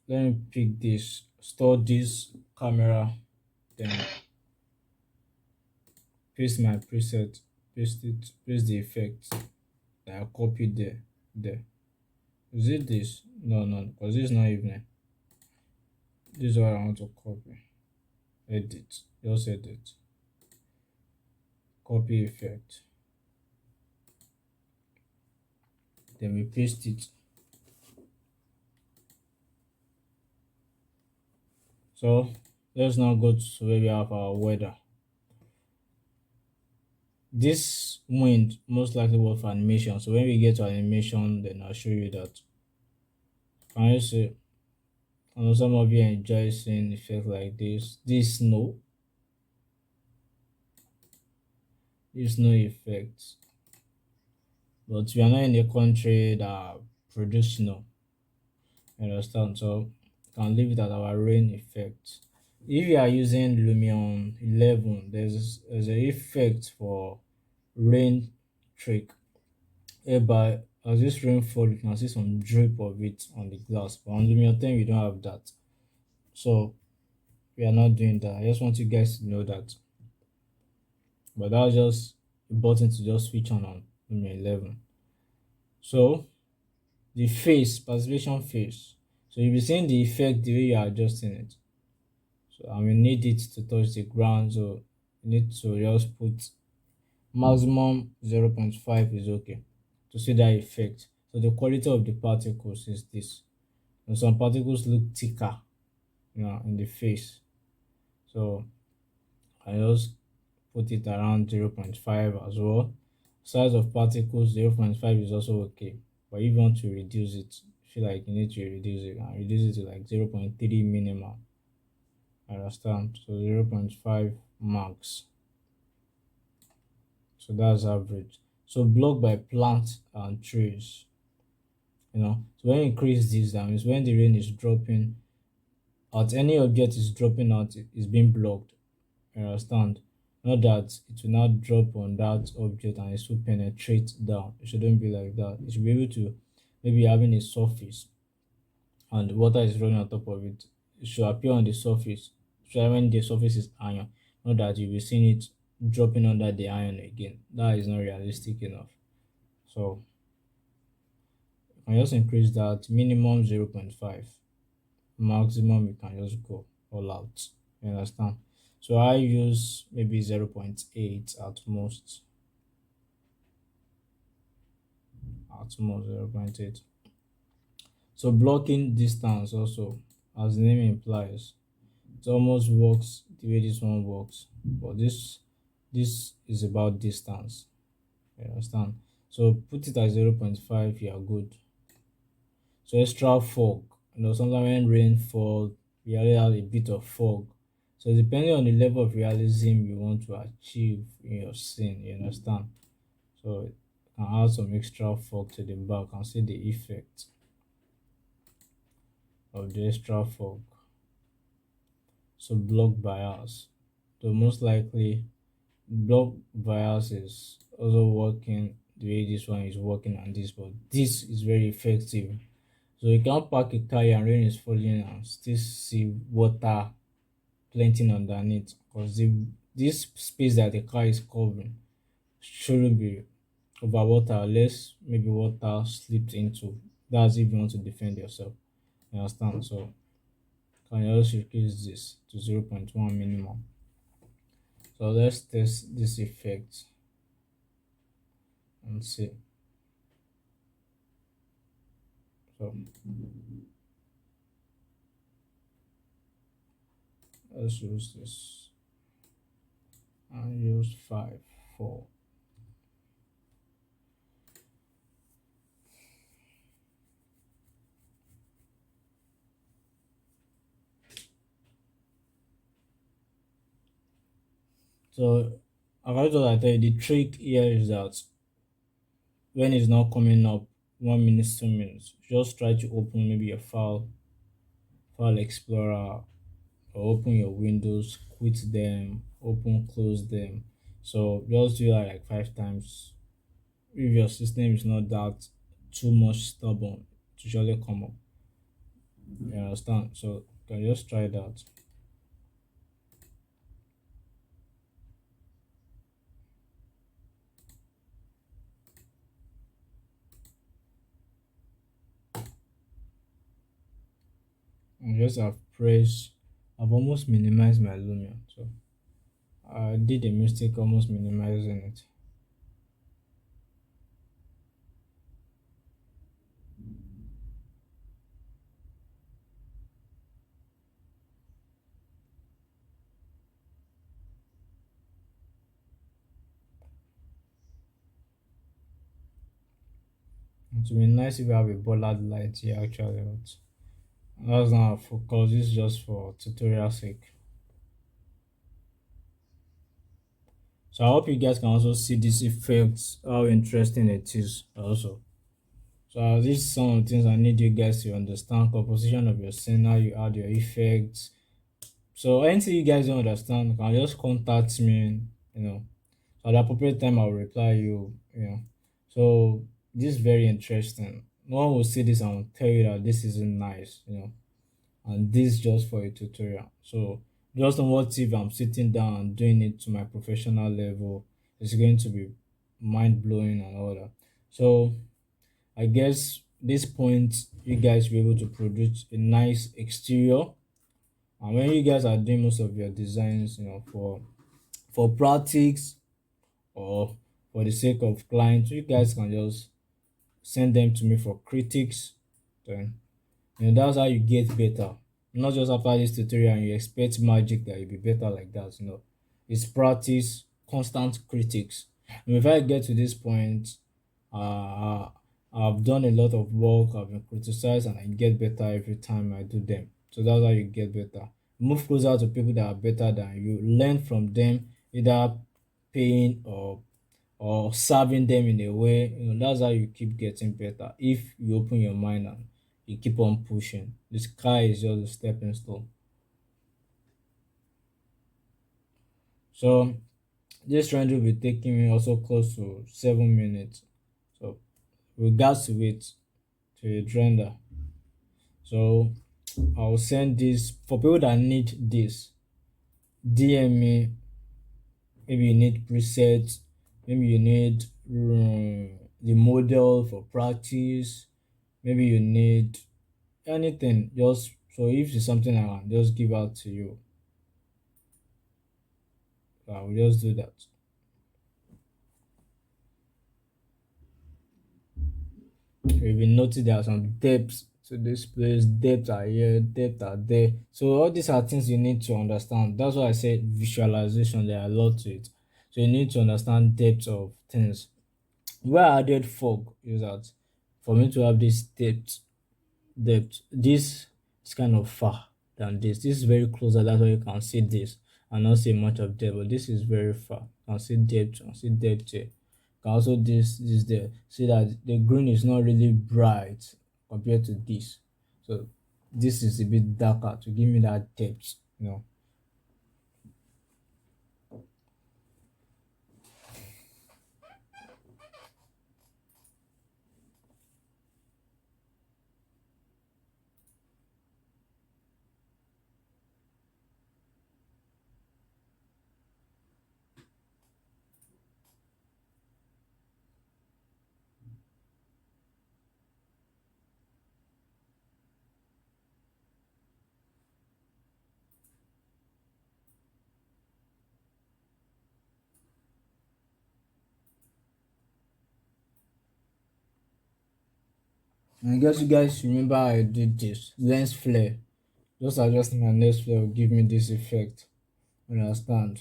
let me pick this, store this camera, then paste my preset, paste it, paste the effect that I copied there. Is it this? No, no, because this is not evening. This is what I want to copy. Edit, just edit, copy effect. Then we paste it. So let's now go to where we have our weather. This wind most likely work for animation. So when we get to animation, then I'll show you that. Can you see? I know some of you enjoy seeing effects like this. This snow effect. But we are not in a country that produce snow. You understand? So can leave it at our rain effect. If you are using Lumion 11, there's an effect for rain trick, whereby as this rainfall, you can see some drip of it on the glass. But on Lumion 10, we don't have that. So we are not doing that. I just want you guys to know that. But that was just a button to just switch on Lumion 11. So the face, participation face. So you'll be seeing the effect the way you are adjusting it. So I will need it to touch the ground. So you need to just put maximum 0.5 is okay to see that effect. So the quality of the particles is this. And some particles look thicker, in the face. So I just put it around 0.5 as well. Size of particles 0.5 is also okay. But if you want to reduce it, if feel like you need to reduce it and reduce it to like 0.3 minimum. I understand. So 0.5 max. So that's average. So blocked by plants and trees. So when you increase this, that means when the rain is dropping out, any object is dropping out, is being blocked. You understand? Not that it will not drop on that object and it will penetrate down. It shouldn't be like that. It should be able to maybe having a surface and water is running on top of it. It should appear on the surface. So when the surface is iron, not that you'll be seeing it dropping under the iron again. That is not realistic enough. So I just increase that minimum 0.5. Maximum you can just go all out. You understand? So I use maybe 0.8 at most. At most 0.8. So blocking distance also, as the name implies, it almost works the way this one works. But this is about distance. You understand? So put it at 0.5, you are good. So extra fog. Sometimes when rain falls, we already have a bit of fog. So depending on the level of realism you want to achieve in your scene, you understand? So you can add some extra fog to the back and see the effect of the extra fog. So block bias. So most likely block bias is also working the way this one is working on this, but this is very effective. So you can't park a car and rain is falling and still see water plenty underneath because this space that the car is covering shouldn't be over water unless maybe water slips into. That's if you want to defend yourself. You understand? So can you also increase this to 0.1 minimum? So let's test this effect and see. So let's use this and use 5, 4. So according to what I tell you, the trick here is that when it's not coming up 1 minute, 2 minutes, just try to open maybe a file explorer, or open your windows, quit them, open, close them. So just do that like 5 times. If your system is not that too much stubborn to surely come up. You understand? So you can just try that. And just have pressed, I've almost minimized my Lumion. So I did a mistake almost minimizing it. It would be nice if you have a bollard light here actually, but that's not our focus. This is just for tutorial sake. So I hope you guys can also see this effect, how interesting it is also. So these are some of the things I need you guys to understand: composition of your scene, how you add your effects. So anything you guys don't understand, you can just contact me, at the appropriate time I'll reply you. So this is very interesting. No one will see this and will tell you that this isn't nice. And this just for a tutorial. So just on what if I'm sitting down and doing it to my professional level, it's going to be mind blowing and all that. So I guess this point you guys will be able to produce a nice exterior. And when you guys are doing most of your designs, for practice or for the sake of clients, you guys can just send them to me for critics. Then that's how you get better. Not just after this tutorial and you expect magic that you'll be better like that. It's practice, constant critics. And if I get to this point, uh I've done a lot of work, I've been criticized, and I get better every time I do them. So that's how you get better. Move closer to people that are better than you. Learn from them, either paying or serving them in a way. That's how you keep getting better. If you open your mind and you keep on pushing, the sky is just a stepping stone. So this trend will be taking me also close to 7 minutes. So regards to it to a trender. So I'll send this for people that need this. DM me. Maybe you need presets. Maybe you need the model for practice. Maybe you need anything. Just so if it's something I can just give out to you, I will just do that. You will notice there are some depths to this place, depth are here, depth are there. So all these are things you need to understand. That's why I said visualization, there are a lot to it. So you need to understand depth of things. Where I added fog is that for me to have this depth, this is kind of far than this. This is very closer, that's why you can see this and not see much of depth, but this is very far. You can see depth, you can see depth here. You can also this there. See that the green is not really bright compared to this. So this is a bit darker to give me that depth. And I guess you guys remember I did this lens flare. Just adjusting my lens flare will give me this effect. Understand?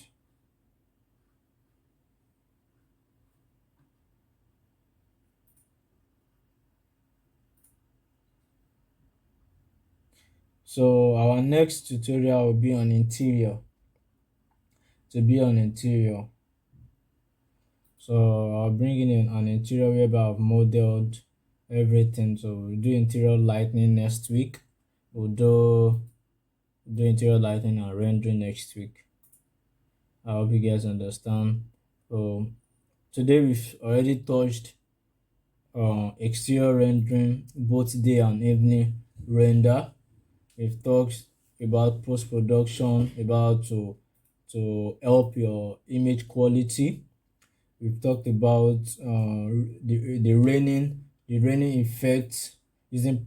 So our next tutorial will be on interior. To be on interior. So I'll bring in an interior whereby I've modeled everything. So we'll do interior lighting next week. We'll do interior lighting and rendering next week. I hope you guys understand. So today we've already touched exterior rendering, both day and evening render. We've talked about post-production, about to help your image quality. We've talked about the raining effect, using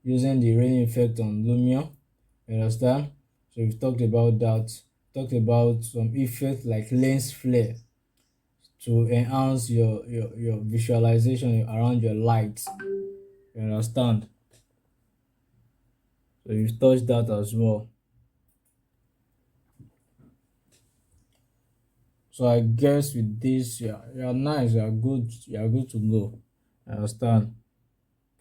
the raining effect on Lumion. You understand? So we've talked about that. Talked about some effects like lens flare to enhance your visualization around your lights. You understand? So you've touched that as well. So I guess with this, you're nice, you're good to go. I understand.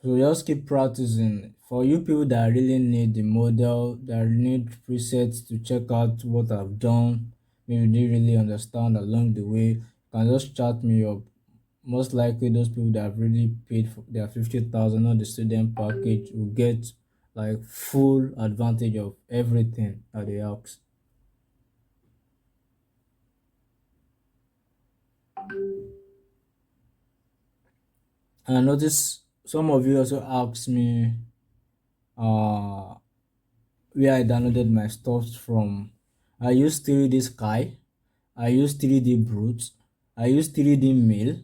So just keep practicing. For you people that really need the model, that need presets to check out what I've done, maybe they really understand along the way, you can just chat me up. Most likely those people that have really paid for their 50,000 on the student package will get like full advantage of everything that they ask. And I notice some of you also asked me uh where I downloaded my stuff from. I use 3D Sky, I use 3D Brute, I use 3D Mail.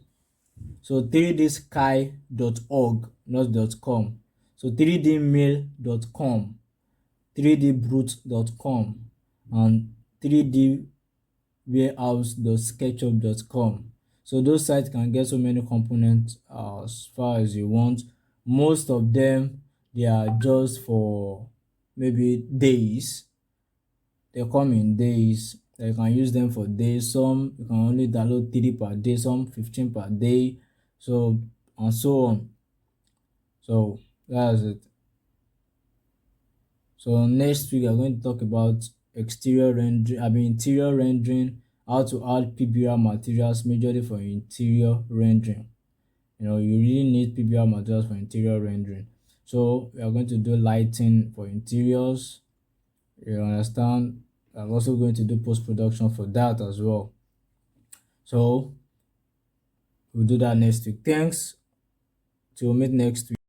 So 3dsky.org, not .com. So 3dmail.com, 3dbrute.com, and 3dwarehouse.sketchup.com. So those sites can get so many components as far as you want. Most of them, they are just for maybe days. They come in days. You can use them for days. Some you can only download 3 per day, some 15 per day. So and so on. So that's it. So next week I'm going to talk about exterior rendering, interior rendering, how to add PBR materials majorly for interior rendering. You really need PBR materials for interior rendering. So we are going to do lighting for interiors. You understand? I'm also going to do post-production for that as well. So we'll do that next week. Thanks. Till meet next week.